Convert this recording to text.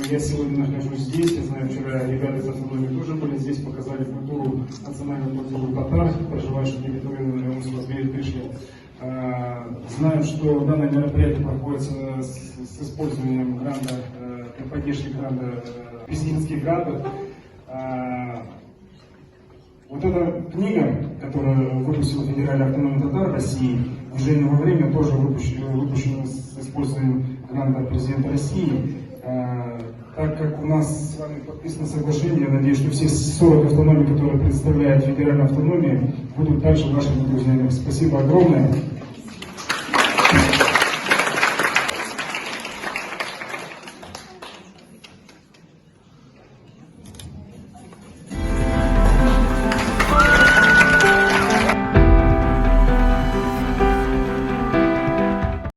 я сегодня нахожусь здесь. Я знаю, вчера ребята из автономии тоже были здесь, показали культуру национальную культуру татар, проживающих на территории Омского пришли. Знаю, что данное мероприятие проходит с использованием гранда, поддержки гранда, президентских грантов. Вот эта книга, которую выпустил Федеральный автономный татар России, «Движение во время», тоже выпущена с использованием гранта президента России. Так как у нас с вами подписано соглашение, я надеюсь, что все 40 автономий, которые представляют федеральную автономию, будут также вашими друзьями. Спасибо огромное.